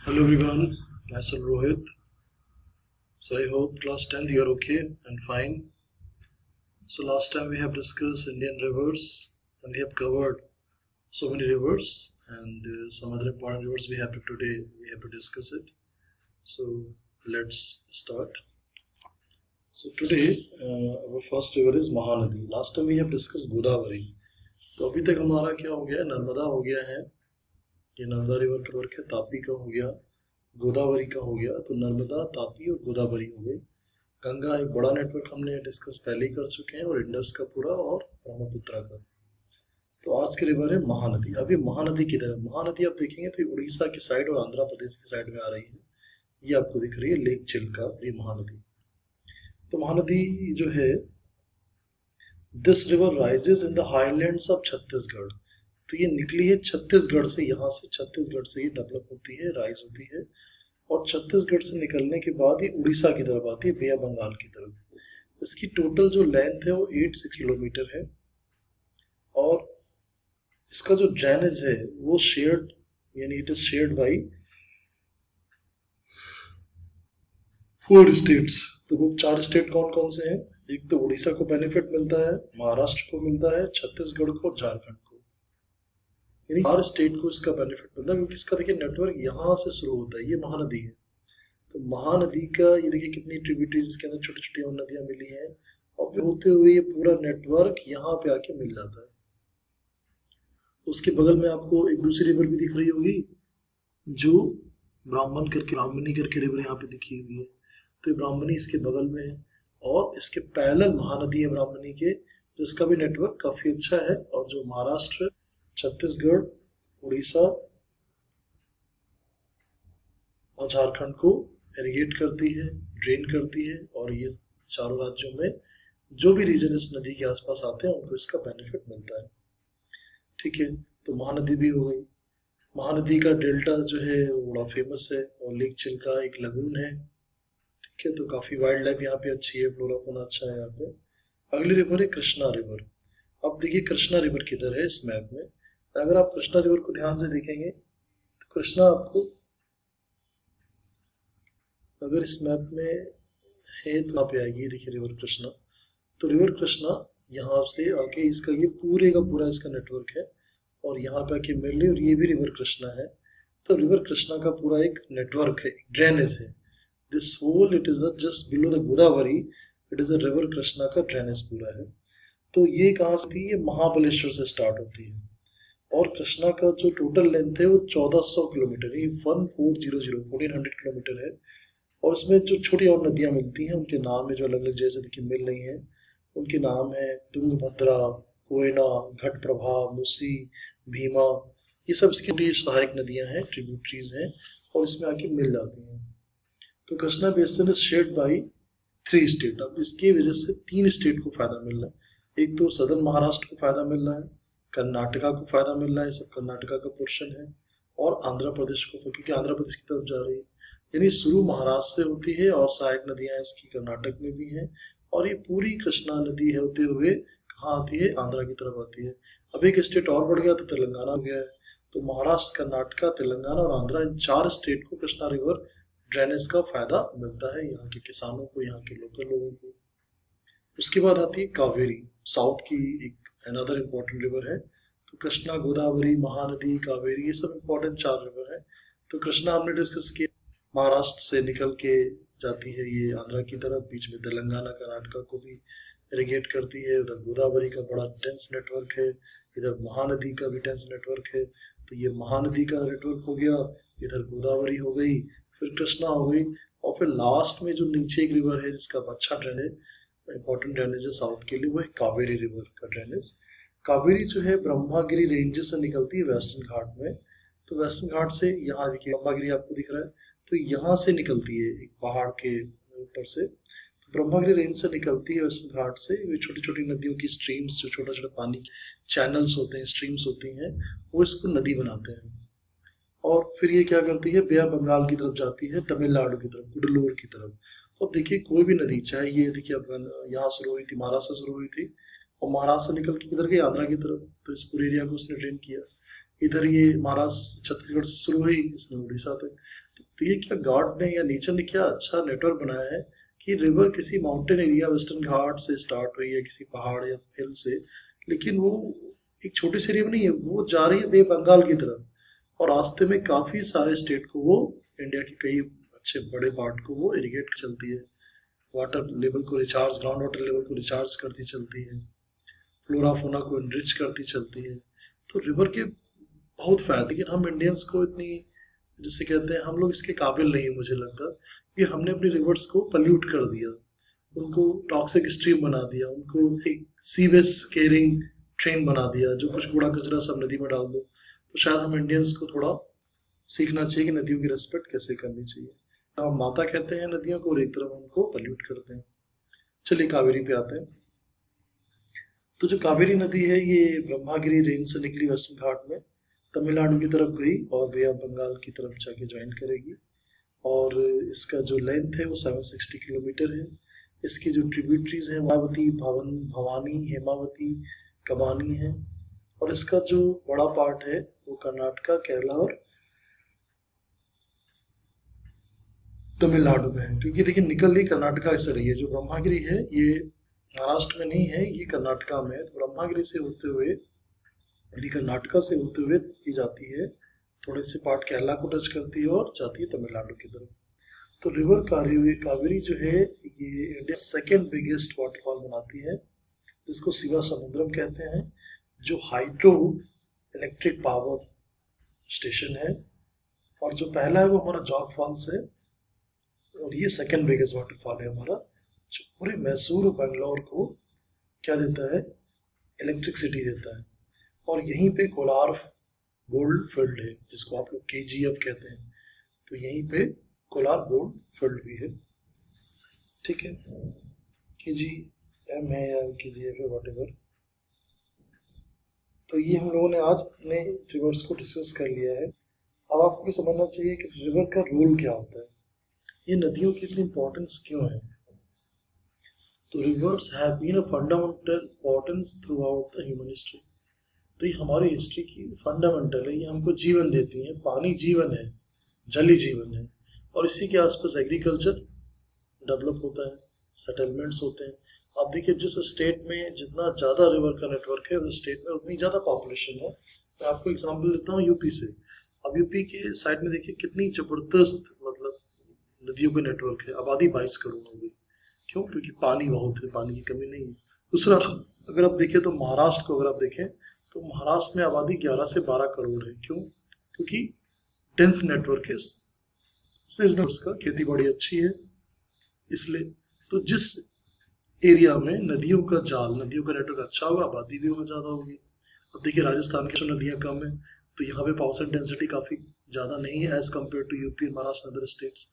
Hello everyone, myself Rohit. So I hope class 10th you are okay and fine. So last time we have discussed Indian rivers and we have covered so many rivers and some other important rivers today we have to discuss it. So let's start. So today our first river is Mahanadi. Last time we have discussed Godavari. तो अभी तक हमारा क्या हो गया, नर्मदा हो गया है, ये नर्मदा रिवर का वर्क है, तापी का हो गया, गोदावरी का हो गया। तो नर्मदा, तापी और गोदावरी हो गई। गंगा एक बड़ा नेटवर्क हमने डिस्कस पहले ही कर चुके हैं, और इंडस का पूरा और ब्रह्मपुत्र का। तो आज की रिवर है महानदी। अब ये महानदी की तरह, महानदी आप देखेंगे तो उड़ीसा की साइड और आंध्र प्रदेश की साइड में आ रही है। ये आपको दिख रही है लेक चिल्का, ये महानदी। तो महानदी जो है, this river rises in the highlands of Chhattisgarh. तो ये निकली है छत्तीसगढ़ से, यहाँ से छत्तीसगढ़ से ये डेवलप होती है, राइज होती है, और छत्तीसगढ़ से निकलने के बाद ये उड़ीसा की तरफ आती है, बे ऑफ बंगाल की तरफ। इसकी टोटल जो लेंथ है वो 86 किलोमीटर है, और इसका जो ड्रेनेज है वो शेयर्ड, यानी it is shared by 4 states. तो वो 4 स्टेट कौन कौन से हैं? एक तो उड़ीसा को बेनिफिट मिलता है, महाराष्ट्र को मिलता है, छत्तीसगढ़ को और झारखंड को, यानी हर स्टेट को इसका बेनिफिट मिलता है, क्योंकि इसका देखिए नेटवर्क यहाँ से शुरू होता है, ये महानदी है। तो महानदी का ये देखिए कितनी ट्रिब्यूटरीज इसके अंदर, छोटी छोटी और नदियां मिली हैं, और फिर होते हुए ये पूरा नेटवर्क यहाँ पे आके मिल जाता है। उसके बगल में आपको एक दूसरी रिवर भी दिख रही होगी, जो ब्राह्मणी करके रिवर यहाँ पे दिखी हुई है। तो ये ब्राह्मणी इसके बगल में है, और इसके पैरेलल महानदी है ब्राह्मणी के, जिसका भी नेटवर्क काफी अच्छा है, और जो महाराष्ट्र, छत्तीसगढ़, उड़ीसा और झारखंड को इरिगेट करती है, ड्रेन करती है, और ये चारों राज्यों में जो भी रीजन इस नदी के आसपास आते हैं उनको इसका बेनिफिट मिलता है। ठीक है, तो महानदी भी हो गई। महानदी का डेल्टा जो है वो बड़ा फेमस है, और लेक चिल्का एक लगून है। ठीक है, तो काफी वाइल्ड लाइफ यहाँ पे अच्छी है, फ्लोरा फौना अच्छा है यहाँ पे। अगली रिवर है कृष्णा रिवर। अब देखिए कृष्णा रिवर किधर है इस मैप में। अगर आप कृष्णा रिवर को ध्यान से देखेंगे तो कृष्णा आपको अगर इस मैप में है तो यहाँ पे आएगी, देखिए रिवर कृष्णा। तो रिवर कृष्णा यहाँ से आके इसका ये पूरे का पूरा इसका नेटवर्क है, और यहाँ पे आके मिल रही, और ये भी रिवर कृष्णा है। तो रिवर कृष्णा का पूरा एक नेटवर्क है, ड्रेनेज है। This whole it is just below the Godavari, it is a river Krishna का ड्रेनेज पूरा है। तो ये कहाँ से थी? ये महाबलेश्वर से स्टार्ट होती है, और कृष्णा का जो टोटल लेंथ है वो 1400 किलोमीटर, ये 1400 किलोमीटर है। और इसमें जो छोटी और नदियां मिलती हैं उनके नाम है, जो अलग अलग जैसे देखिए मिल रही हैं, उनके नाम है तुंगभद्रा, कोयना, घटप्रभा, मुसी, भीमा। ये सब इसकी सहायक नदियां हैं, ट्रिब्यूटरीज हैं, और इसमें आके मिल जाती हैं। तो Krishna basin is shared by 3 state. अब इसकी वजह से 3 स्टेट को फायदा मिल रहा है। एक तो सदर्न महाराष्ट्र को फायदा मिल रहा है, कर्नाटका को फायदा मिल रहा है, सब कर्नाटका का पोर्शन है, और आंध्र प्रदेश को, क्योंकि आंध्र प्रदेश की तरफ जा रही है। यानी शुरू महाराष्ट्र से होती है, और सहायक नदियां इसकी कर्नाटक में भी हैं, और ये पूरी कृष्णा नदी है होते हुए कहाँ आती है? आंध्रा की तरफ आती है। अब एक स्टेट और बढ़ गया तो तेलंगाना हो गया है। तो महाराष्ट्र, कर्नाटका, तेलंगाना और आंध्रा, इन 4 स्टेट को कृष्णा रिवर ड्रेनेज का फायदा मिलता है, यहाँ के किसानों को, यहाँ के लोकल लोगों को। उसके बाद आती है कावेरी, साउथ की एक अनदर इम्पोर्टेंट रिवर है। तो कृष्णा, गोदावरी, महानदी, कावेरी, ये सब इम्पोर्टेंट 4 रिवर है। तो कृष्णा हमने डिस्कस किया, महाराष्ट्र से निकल के जाती है ये आंध्रा की तरफ, बीच में तेलंगाना, कर्नाटका को भी इरिगेट करती है। उधर गोदावरी का बड़ा डेंस नेटवर्क है, इधर महानदी का भी डेंस नेटवर्क है। तो ये महानदी का नेटवर्क हो गया, इधर गोदावरी हो गई, फिर कृष्णा हो गई, और फिर लास्ट में जो नीचे एक रिवर है जिसका अच्छा ड्रेनेज, इंपॉर्टेंट ड्रेनेज है साउथ के लिए, वो है कावेरी रिवर का ड्रेनेज। कावेरी जो है ब्रह्मागिरी रेंजेस से निकलती है वेस्टर्न घाट में। तो वेस्टर्न घाट से यहाँ देखिए ब्रह्मागिरी आपको दिख रहा है, तो यहाँ से निकलती है एक पहाड़ के ऊपर से। तो ब्रह्मागिरी रेंज से निकलती है वेस्टर्न घाट से। ये छोटी छोटी नदियों की स्ट्रीम्स, जो छोटा छोटा पानी चैनल्स होते हैं, स्ट्रीम्स होती हैं, वो इसको नदी बनाते हैं। और फिर ये क्या करती है? बे ऑफ बंगाल की तरफ जाती है, तमिलनाडु की तरफ, गुडलूर की तरफ। और देखिए कोई भी नदी, चाहे ये देखिए यहाँ शुरू हुई थी, महाराष्ट्र से शुरू हुई थी, और महाराष्ट्र से निकल के किधर गई? आंध्रा की तरफ। तो इस पूरे एरिया को उसने ड्रेन किया। इधर ये महाराष्ट्र छत्तीसगढ़ से शुरू हुई, इसने उड़ीसा तक। तो ये क्या गॉड ने या नेचर ने क्या अच्छा नेटवर्क बनाया है कि रिवर किसी माउंटेन एरिया वेस्टर्न घाट से स्टार्ट हुई है, किसी पहाड़ या हिल से, लेकिन वो एक छोटे से एरिया में नहीं है, वो जा रही है बे बंगाल की तरफ और रास्ते में काफी सारे स्टेट को वो, इंडिया के कई अच्छे बड़े पार्ट को वो इरिगेट चलती है, वाटर लेवल को रिचार्ज, ग्राउंड वाटर लेवल को रिचार्ज करती चलती है, फ्लोरा फोना को एनरिच करती चलती है। तो रिवर के बहुत फायदे, लेकिन हम इंडियंस को इतनी, जिसे कहते हैं, हम लोग इसके काबिल नहीं है मुझे लगता, कि हमने अपनी रिवर्स को पल्यूट कर दिया, उनको टॉक्सिक स्ट्रीम बना दिया, उनको एक सीवेज केयरिंग ट्रेन बना दिया, जो कुछ कूड़ा कचरा सब नदी में डाल दो। तो शायद हम इंडियंस को थोड़ा सीखना चाहिए कि नदियों की रिस्पेक्ट कैसे करनी चाहिए। हम माता कहते हैं नदियों को और एक तरफ उनको पल्यूट करते हैं। चलिए कावेरी पे आते हैं। तो जो कावेरी नदी है ये ब्रह्मागिरी रेंज से निकली वेस्टर्न घाट में, तमिलनाडु की तरफ गई और बे ऑफ बंगाल की तरफ जाके ज्वाइन करेगी। और इसका जो लेंथ है वो 760 किलोमीटर है। इसकी जो ट्रिब्यूटरीज हैं मायावती, भवानी, हेमावती, कबानी है। और इसका जो बड़ा पार्ट है वो कर्नाटका, केरला और तमिलनाडु में है, क्योंकि देखिए निकल रही कर्नाटका से रही है। जो ब्रह्मागिरी है ये महाराष्ट्र में नहीं है, ये कर्नाटका में है। तो ब्रह्मागिरी से होते हुए, यानी कर्नाटका से होते हुए ये जाती है, थोड़े से पार्ट केरला को टच करती है और जाती है तमिलनाडु की तरफ। तो रिवर कावेरी जो है ये इंडिया सेकेंड बिगेस्ट वाटरफॉल बनाती है, जिसको शिवा समुद्रम कहते हैं, जो हाइड्रो इलेक्ट्रिक पावर स्टेशन है। और जो पहला है वो हमारा जॉग फॉल्स है, और ये सेकेंड बिगेस्ट वाटरफॉल है हमारा, जो पूरे मैसूर और बेंगलोर को क्या देता है, इलेक्ट्रिसिटी देता है। और यहीं पे कोलार गोल्ड फील्ड है, जिसको आप लोग KGF कहते हैं। तो यहीं पे कोलार गोल्ड फील्ड भी है, ठीक है। KGM है या KGF है, वॉटेवर। तो ये हम लोगों ने आज अपने रिवर्स को डिस्कस कर लिया है। अब आपको समझना चाहिए कि रिवर का रोल क्या होता है, ये नदियों की इतनी इंपॉर्टेंस क्यों है। तो rivers have been a fundamental importance throughout the human history. तो ये हमारी हिस्ट्री की फंडामेंटल है, ये हमको जीवन देती है। पानी जीवन है, जल ही जीवन है। और इसी के आसपास एग्रीकल्चर डेवलप होता है, सेटलमेंट्स होते हैं। आप देखिए जिस स्टेट में जितना ज़्यादा रिवर का नेटवर्क है उस स्टेट में उतनी ज़्यादा पॉपुलेशन है। मैं आपको एग्जांपल देता हूँ यूपी से। अब यूपी के साइड में देखिए कितनी ज़बरदस्त मतलब नदियों का नेटवर्क है। आबादी 22 करोड़ हो गई, क्यों? क्योंकि पानी बहुत है, पानी की कमी नहीं है। दूसरा अगर आप देखें तो महाराष्ट्र को अगर आप देखें तो महाराष्ट्र में आबादी 11 से 12 करोड़ है, क्यों? क्योंकि डेंस नेटवर्क है, का खेती बाड़ी अच्छी है इसलिए। तो जिस एरिया में नदियों का जाल, नदियों का नेटवर्क अच्छा होगा, आबादी भी वहाँ ज़्यादा होगी। अब देखिए राजस्थान की नदियाँ कम है, तो यहाँ पे पॉपुलेशन डेंसिटी काफ़ी ज़्यादा नहीं है as compare to UP, Maharashtra, other states.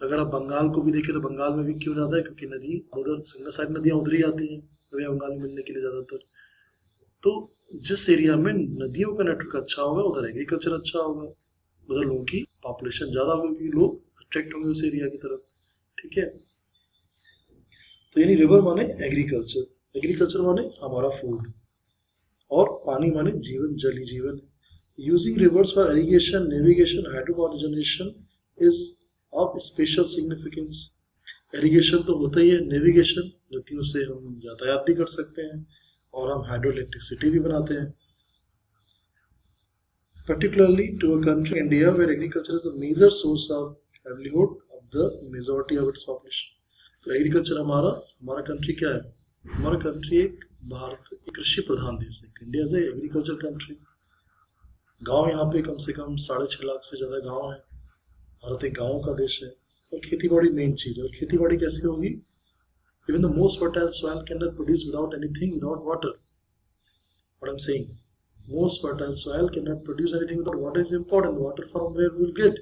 अगर आप बंगाल को भी देखें तो बंगाल में भी क्यों ज़्यादा है, क्योंकि नदी उधर सिंगल साइड नदियाँ उधर ही आती हैं बंगाल में मिलने के लिए ज़्यादातर। तो जिस एरिया में नदियों का नेटवर्क अच्छा होगा उधर एग्रीकल्चर अच्छा होगा, उधर लोगों की पॉपुलेशन ज़्यादा होगी, लोग अट्रैक्ट होंगे उस एरिया की तरफ, ठीक है। तो यानी रिवर माने एग्रीकल्चर, एग्रीकल्चर माने हमारा फूड, और पानी माने जीवन, जल ही जीवन। Using rivers for irrigation, navigation, hydrogeneration is of special significance. Irrigation तो होता ही है, नेविगेशन नदियों से हम यातायात भी कर सकते हैं, और हम हाइड्रो इलेक्ट्रिसिटी भी बनाते हैं। Particularly to a country India where agriculture is the major source of livelihood of the majority of its population. तो एग्रीकल्चर हमारा कंट्री क्या है? हमारा कंट्री एक भारत एक कृषि प्रधान देश है। India is agriculture country. गांव यहाँ पे कम से कम 6.5 लाख से ज़्यादा गांव है। भारत एक गाँव का देश है, और खेती बाड़ी मेन चीज़ है। और खेती बाड़ी कैसे होगी? Even the most fertile soil cannot produce without anything, without water. What I'm saying, most fertile soil cannot produce anything without water is important. Water from where we will get?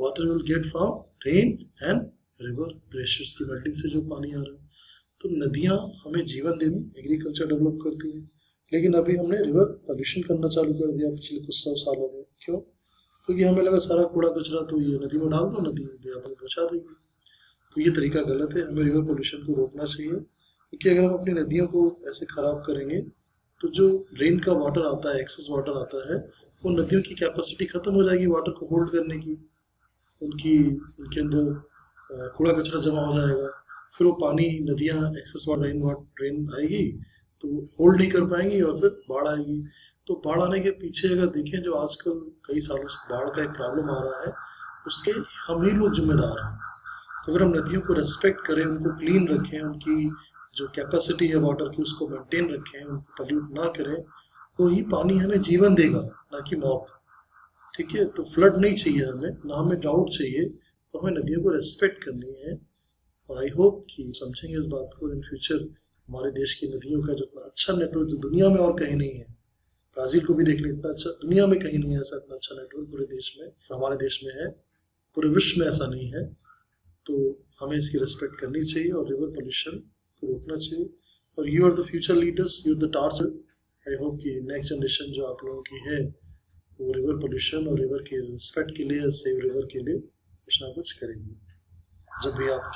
Water we will get from rain and river glaciers की melting से जो पानी आ रहा है। तो नदियाँ हमें जीवन देने, एग्रीकल्चर डेवलप करती हैं। लेकिन अभी हमने रिवर पॉल्यूशन करना चालू कर दिया पिछले कुछ 100 सालों में। क्यों? क्योंकि हमें लगा सारा कूड़ा कचरा तो ये नदी में डाल दो, नदी हमें पहुँचा देगी। तो ये तरीका गलत है, हमें रिवर पोल्यूशन को रोकना चाहिए। क्योंकि अगर हम अपनी नदियों को ऐसे खराब करेंगे तो जो रेन का वाटर आता है, एक्सेस वाटर आता है, वो नदियों की कैपेसिटी खत्म हो जाएगी वाटर को होल्ड करने की, उनकी उनके अंदर कूड़ा कचरा जमा हो जाएगा, फिर वो पानी नदियाँ एक्सेस वाटर रेन आएगी तो होल्ड नहीं कर पाएंगी और फिर बाढ़ आएगी। तो बाढ़ आने के पीछे अगर देखें, जो आजकल कई सालों से बाढ़ का एक प्रॉब्लम आ रहा है, उसके हम ही लोग जिम्मेदार हैं। तो अगर हम नदियों को रेस्पेक्ट करें, उनको क्लीन रखें, उनकी जो कैपेसिटी है वाटर की उसको मेंटेन रखें, उनको पल्यूट ना करें, वही पानी हमें जीवन देगा, ना कि मौत। ठीक है, तो फ्लड नहीं चाहिए हमें, ना हमें ड्राउट चाहिए, तो हमें नदियों को रेस्पेक्ट करनी है। और आई होप कि समझेंगे इस बात को इन फ्यूचर। हमारे देश की नदियों का जितना अच्छा नेटवर्क जो दुनिया में और कहीं नहीं है, ब्राजील को भी देख लें, इतना अच्छा दुनिया में कहीं नहीं है ऐसा इतना अच्छा नेटवर्क पूरे देश में, हमारे देश में है, पूरे विश्व में ऐसा नहीं है। तो हमें इसकी रिस्पेक्ट करनी चाहिए और रिवर पोल्यूशन को रोकना चाहिए। और you are the future leaders, you are the stars. I hope कि नेक्स्ट जनरेशन जो आप लोगों की है वो रिवर पोल्यूशन और रिवर के रिस्पेक्ट के लिए, सेव रिवर के लिए कुछ ना कुछ करेंगे जब भी आप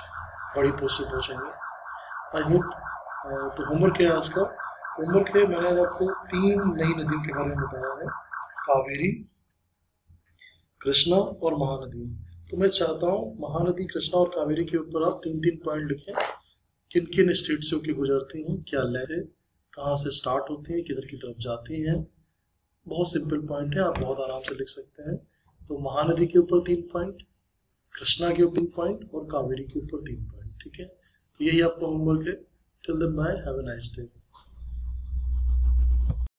बड़ी पोस्ट पे पहुँचेंगे। I hope. तो होमवर्क है आज का। होमवर्क है, मैंने आपको 3 नई नदियों के बारे में बताया है, कावेरी, कृष्णा और महानदी। तो मैं चाहता हूँ महानदी, कृष्णा और कावेरी के ऊपर आप 3-3 पॉइंट लिखें। किन किन स्टेट से होकर गुजरती हैं, क्या लहर है, कहाँ से स्टार्ट होती हैं, किधर की तरफ जाती हैं। बहुत सिंपल पॉइंट है, आप बहुत आराम से लिख सकते हैं। तो महानदी के ऊपर 3 पॉइंट, कृष्णा के ऊपर 3 पॉइंट और कावेरी के ऊपर 3 पॉइंट। ठीक है, तो यही आपका होमवर्क है। Till then bye, have a nice day.